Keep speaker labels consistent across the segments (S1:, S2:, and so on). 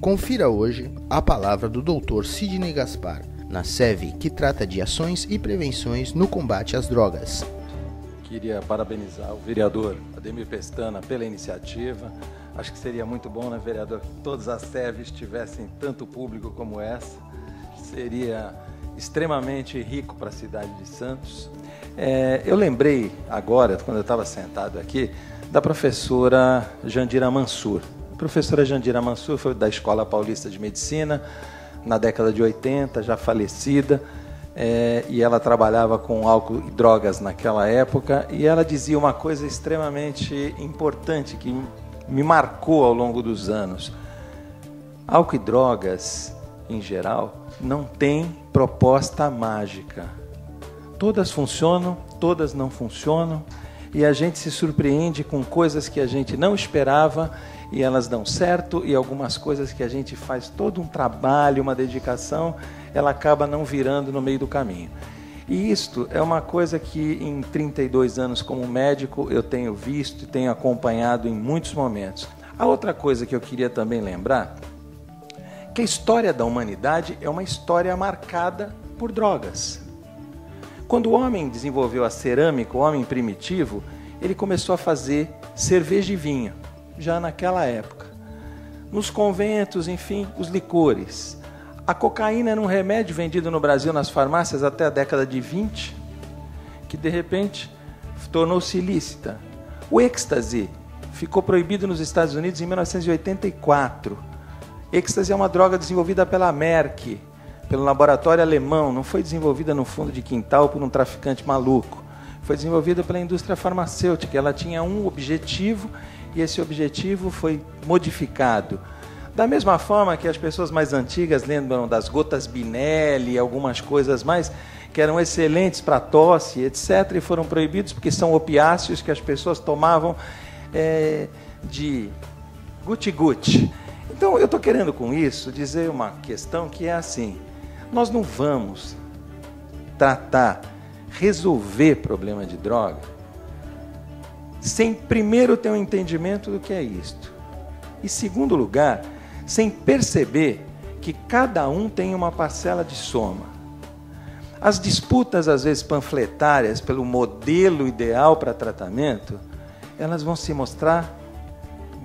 S1: Confira hoje a palavra do Dr. Sidney Gaspar, na SEV, que trata de ações e prevenções no combate às drogas.
S2: Queria parabenizar o vereador Ademir Pestana pela iniciativa. Acho que seria muito bom, né, vereador, que todas as SEVs tivessem tanto público como essa. Seria extremamente rico para a cidade de Santos. Eu lembrei agora, quando eu estava sentado aqui, da professora Jandira Mansur. A professora Jandira Mansur foi da Escola Paulista de Medicina, na década de 80, já falecida, e ela trabalhava com álcool e drogas naquela época, e ela dizia uma coisa extremamente importante que me marcou ao longo dos anos. Álcool e drogas, em geral, não tem proposta mágica. Todas funcionam, todas não funcionam, e a gente se surpreende com coisas que a gente não esperava e elas dão certo, e algumas coisas que a gente faz todo um trabalho, uma dedicação, ela acaba não virando no meio do caminho. E isto é uma coisa que em 32 anos como médico eu tenho visto e tenho acompanhado em muitos momentos. A outra coisa que eu queria também lembrar, que a história da humanidade é uma história marcada por drogas. Quando o homem desenvolveu a cerâmica, o homem primitivo, ele começou a fazer cerveja e vinho, já naquela época. Nos conventos, enfim, os licores. A cocaína era um remédio vendido no Brasil nas farmácias até a década de 20, que de repente tornou-se ilícita. O êxtase ficou proibido nos Estados Unidos em 1984. Êxtase é uma droga desenvolvida pela Merck, pelo laboratório alemão, não foi desenvolvida no fundo de quintal por um traficante maluco. Foi desenvolvida pela indústria farmacêutica. Ela tinha um objetivo e esse objetivo foi modificado. Da mesma forma que as pessoas mais antigas lembram das gotas Binelli e algumas coisas mais que eram excelentes para tosse, etc., e foram proibidos porque são opiáceos que as pessoas tomavam de guti-guti. Então, eu estou querendo com isso dizer uma questão que é assim: nós não vamos resolver problema de droga sem primeiro ter um entendimento do que é isto. E segundo lugar, sem perceber que cada um tem uma parcela de soma. As disputas, às vezes, panfletárias pelo modelo ideal para tratamento, elas vão se mostrar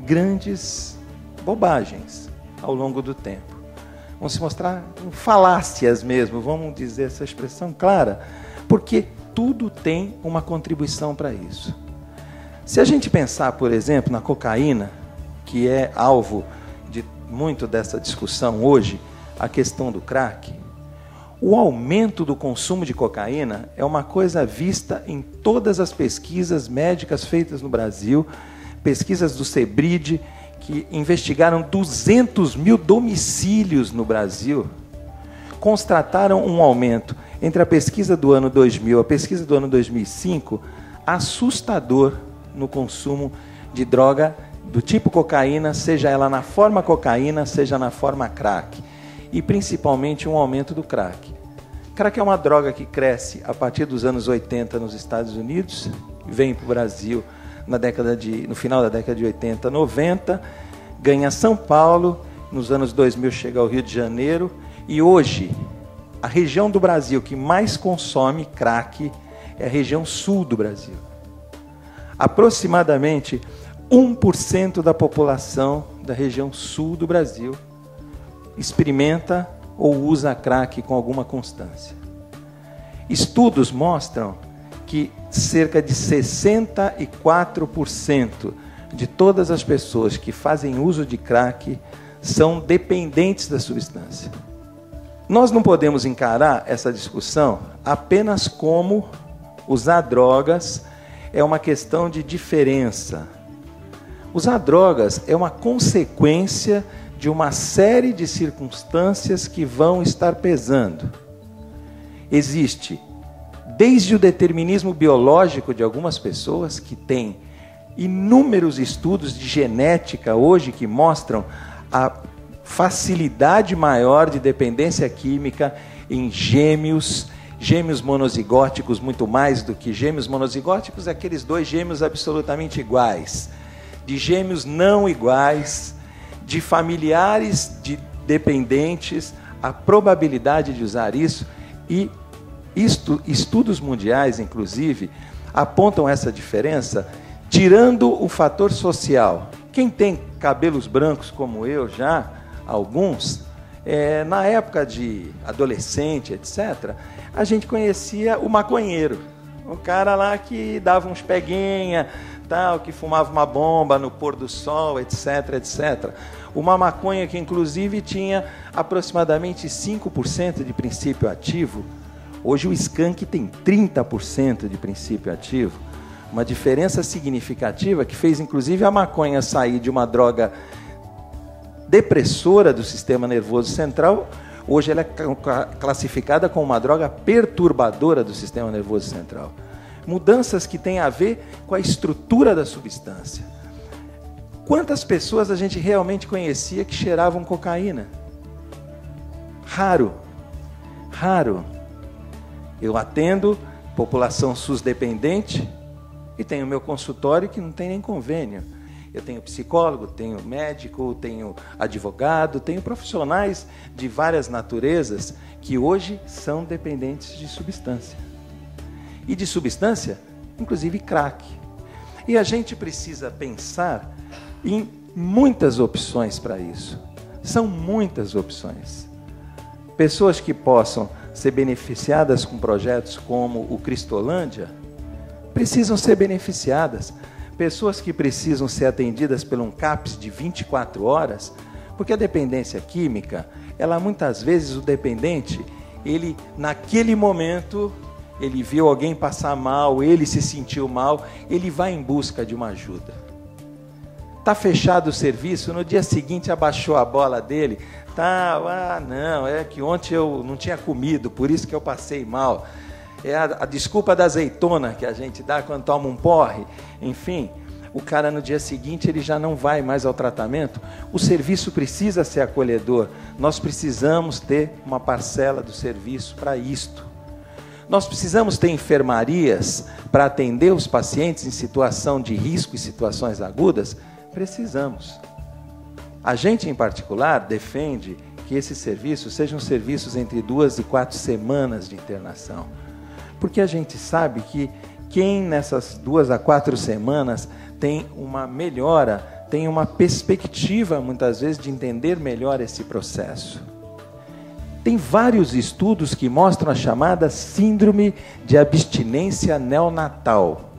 S2: grandes bobagens ao longo do tempo. Vão se mostrar falácias mesmo, vamos dizer essa expressão clara, porque tudo tem uma contribuição para isso. Se a gente pensar, por exemplo, na cocaína, que é alvo de muito dessa discussão hoje, a questão do crack, o aumento do consumo de cocaína é uma coisa vista em todas as pesquisas médicas feitas no Brasil, pesquisas do CEBRID, que investigaram 200 mil domicílios no Brasil, constataram um aumento entre a pesquisa do ano 2000 e a pesquisa do ano 2005, assustador no consumo de droga do tipo cocaína, seja ela na forma cocaína, seja na forma crack, e principalmente um aumento do crack. Crack é uma droga que cresce a partir dos anos 80 nos Estados Unidos, vem para o Brasil no final da década de 80, 90, ganha São Paulo, nos anos 2000 chega ao Rio de Janeiro, e hoje a região do Brasil que mais consome crack é a região sul do Brasil. Aproximadamente 1% da população da região sul do Brasil experimenta ou usa crack com alguma constância. Estudos mostram que cerca de 64% de todas as pessoas que fazem uso de crack são dependentes da substância. Nós não podemos encarar essa discussão apenas como usar drogas é uma questão de diferença. Usar drogas é uma consequência de uma série de circunstâncias que vão estar pesando. Existe desde o determinismo biológico de algumas pessoas, que têm inúmeros estudos de genética hoje que mostram a facilidade maior de dependência química em gêmeos monozigóticos, muito mais do que gêmeos monozigóticos, aqueles dois gêmeos absolutamente iguais, de gêmeos não iguais, de familiares de dependentes, a probabilidade de usar isso, e estudos mundiais, inclusive, apontam essa diferença, tirando o fator social. Quem tem cabelos brancos como eu já, alguns, na época de adolescente, etc., a gente conhecia o maconheiro, o cara lá que dava uns peguinha, tal, que fumava uma bomba no pôr do sol, etc., etc. Uma maconha que, inclusive, tinha aproximadamente 5% de princípio ativo. Hoje o skunk tem 30% de princípio ativo. Uma diferença significativa que fez, inclusive, a maconha sair de uma droga depressora do sistema nervoso central. Hoje ela é classificada como uma droga perturbadora do sistema nervoso central. Mudanças que têm a ver com a estrutura da substância. Quantas pessoas a gente realmente conhecia que cheiravam cocaína? Raro. Raro. Eu atendo população SUS dependente e tenho meu consultório que não tem nem convênio. Eu tenho psicólogo, tenho médico, tenho advogado, tenho profissionais de várias naturezas que hoje são dependentes de substância. E de substância, inclusive crack. E a gente precisa pensar em muitas opções para isso. São muitas opções. Pessoas que possam ser beneficiadas com projetos como o Cristolândia precisam ser beneficiadas. Pessoas que precisam ser atendidas por um CAPS de 24 horas, porque a dependência química, ela muitas vezes, o dependente, ele naquele momento, ele viu alguém passar mal, ele se sentiu mal, ele vai em busca de uma ajuda. Está fechado o serviço, no dia seguinte abaixou a bola dele, não, é que ontem eu não tinha comido, por isso que eu passei mal. É a desculpa da azeitona que a gente dá quando toma um porre. Enfim, o cara no dia seguinte ele já não vai mais ao tratamento. O serviço precisa ser acolhedor. Nós precisamos ter uma parcela do serviço para isto. Nós precisamos ter enfermarias para atender os pacientes em situação de risco e situações agudas? Precisamos. A gente, em particular, defende que esses serviços sejam serviços entre 2 e 4 semanas de internação. Porque a gente sabe que quem nessas 2 a 4 semanas tem uma melhora, tem uma perspectiva, muitas vezes, de entender melhor esse processo. Tem vários estudos que mostram a chamada síndrome de abstinência neonatal.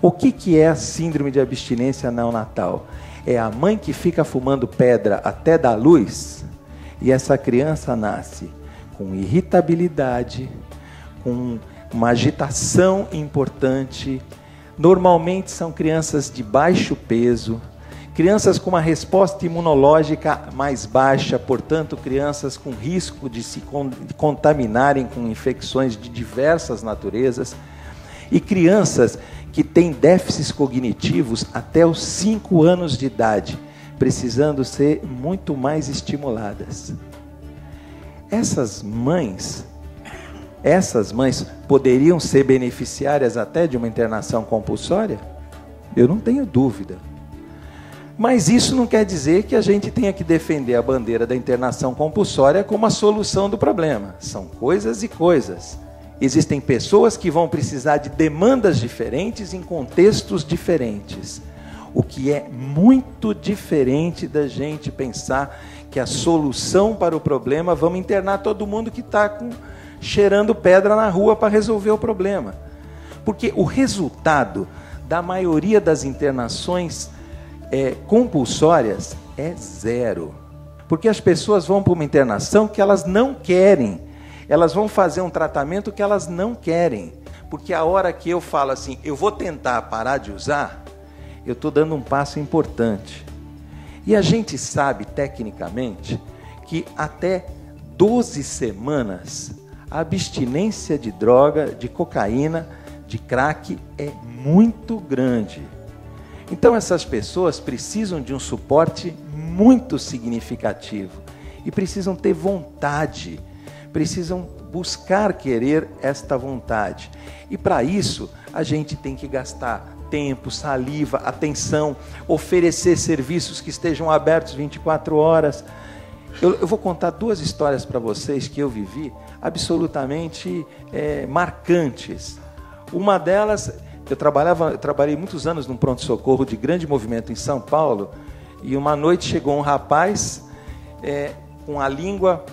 S2: O que é a síndrome de abstinência neonatal? É a mãe que fica fumando pedra até dar luz e essa criança nasce com irritabilidade, com uma agitação importante. Normalmente são crianças de baixo peso, crianças com uma resposta imunológica mais baixa, portanto, crianças com risco de se contaminarem com infecções de diversas naturezas, e crianças que têm déficits cognitivos até os 5 anos de idade, precisando ser muito mais estimuladas. Essas mães poderiam ser beneficiárias até de uma internação compulsória? Eu não tenho dúvida. Mas isso não quer dizer que a gente tenha que defender a bandeira da internação compulsória como a solução do problema. São coisas e coisas. Existem pessoas que vão precisar de demandas diferentes em contextos diferentes. O que é muito diferente da gente pensar que a solução para o problema, vamos internar todo mundo que está cheirando pedra na rua para resolver o problema. Porque o resultado da maioria das internações compulsórias é 0. Porque as pessoas vão para uma internação que elas não querem. Elas vão fazer um tratamento que elas não querem. Porque a hora que eu falo assim, eu vou tentar parar de usar, eu estou dando um passo importante. E a gente sabe, tecnicamente, que até 12 semanas, a abstinência de droga, de cocaína, de crack é muito grande. Então essas pessoas precisam de um suporte muito significativo e precisam ter vontade, precisam buscar querer esta vontade. E para isso a gente tem que gastar tempo, saliva, atenção, oferecer serviços que estejam abertos 24 horas. Eu vou contar 2 histórias para vocês que eu vivi, absolutamente marcantes. Uma delas, eu trabalhei muitos anos num pronto-socorro de grande movimento em São Paulo, e uma noite chegou um rapaz com a língua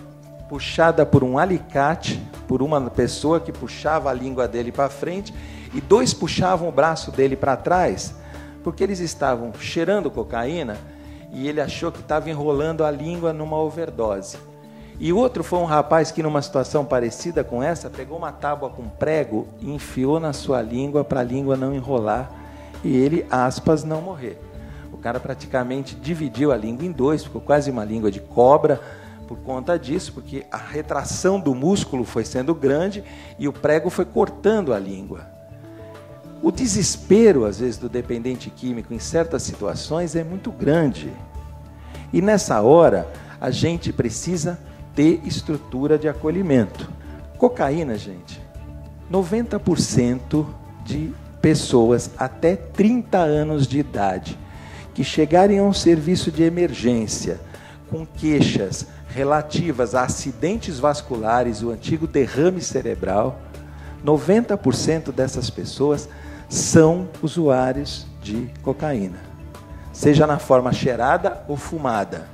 S2: puxada por um alicate, por uma pessoa que puxava a língua dele para frente, e 2 puxavam o braço dele para trás, porque eles estavam cheirando cocaína, e ele achou que estava enrolando a língua numa overdose. E o outro foi um rapaz que, numa situação parecida com essa, pegou uma tábua com prego e enfiou na sua língua para a língua não enrolar, e ele, aspas, não morrer. O cara praticamente dividiu a língua em 2, ficou quase uma língua de cobra, por conta disso, porque a retração do músculo foi sendo grande e o prego foi cortando a língua. O desespero, às vezes, do dependente químico em certas situações é muito grande. E nessa hora, a gente precisa ter estrutura de acolhimento. Cocaína, gente, 90% de pessoas até 30 anos de idade que chegarem a um serviço de emergência com queixas relativas a acidentes vasculares, o antigo derrame cerebral, 90% dessas pessoas são usuários de cocaína, seja na forma cheirada ou fumada.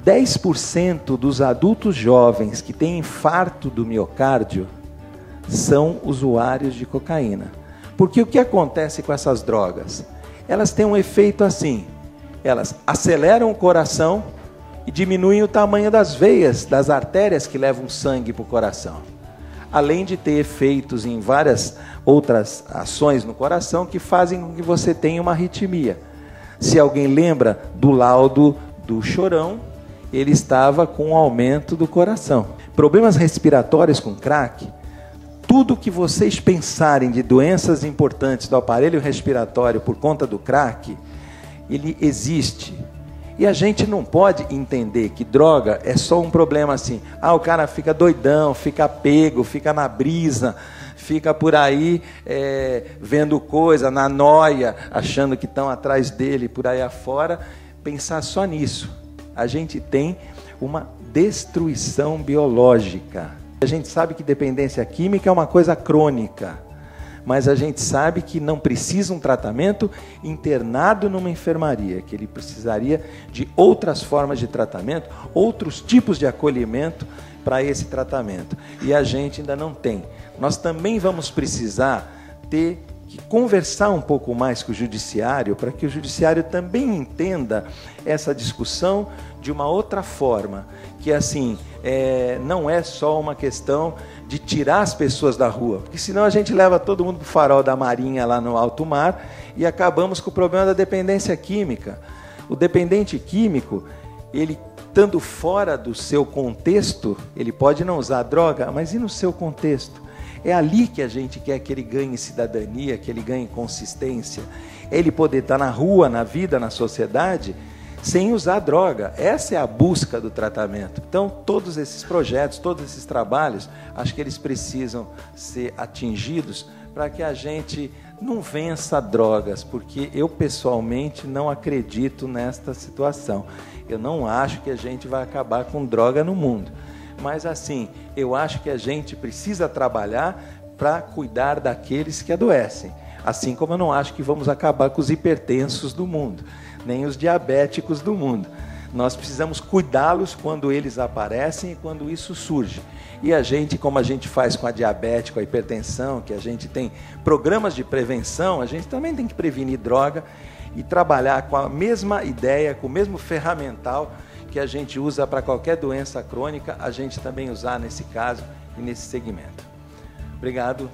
S2: 10% dos adultos jovens que têm infarto do miocárdio são usuários de cocaína. Porque o que acontece com essas drogas? Elas têm um efeito assim, elas aceleram o coração e diminuem o tamanho das veias, das artérias que levam sangue para o coração. Além de ter efeitos em várias outras ações no coração que fazem com que você tenha uma arritmia. Se alguém lembra do laudo do Chorão, ele estava com um aumento do coração. Problemas respiratórios com crack, tudo que vocês pensarem de doenças importantes do aparelho respiratório por conta do crack, ele existe. E a gente não pode entender que droga é só um problema assim. O cara fica doidão, fica pego, fica na brisa, fica por aí vendo coisa, na noia, achando que estão atrás dele, por aí afora. Pensar só nisso. A gente tem uma destruição biológica. A gente sabe que dependência química é uma coisa crônica, mas a gente sabe que não precisa um tratamento internado numa enfermaria, que ele precisaria de outras formas de tratamento, outros tipos de acolhimento para esse tratamento. E a gente ainda não tem. Nós também vamos precisar ter que conversar um pouco mais com o judiciário, para que o judiciário também entenda essa discussão de uma outra forma, que assim, não é só uma questão de tirar as pessoas da rua, porque senão a gente leva todo mundo para o farol da Marinha lá no alto mar e acabamos com o problema da dependência química. O dependente químico, ele estando fora do seu contexto, ele pode não usar droga, mas e no seu contexto? É ali que a gente quer que ele ganhe cidadania, que ele ganhe consistência. É ele poder estar na rua, na vida, na sociedade, sem usar droga. Essa é a busca do tratamento. Então, todos esses projetos, todos esses trabalhos, acho que eles precisam ser atingidos para que a gente não vença drogas, porque eu, pessoalmente, não acredito nesta situação. Eu não acho que a gente vai acabar com droga no mundo. Mas, assim, eu acho que a gente precisa trabalhar para cuidar daqueles que adoecem. Assim como eu não acho que vamos acabar com os hipertensos do mundo, nem os diabéticos do mundo. Nós precisamos cuidá-los quando eles aparecem e quando isso surge. E a gente, como a gente faz com a diabetes, com a hipertensão, que a gente tem programas de prevenção, a gente também tem que prevenir droga e trabalhar com a mesma ideia, com o mesmo ferramental que a gente usa para qualquer doença crônica, a gente também usar nesse caso e nesse segmento. Obrigado.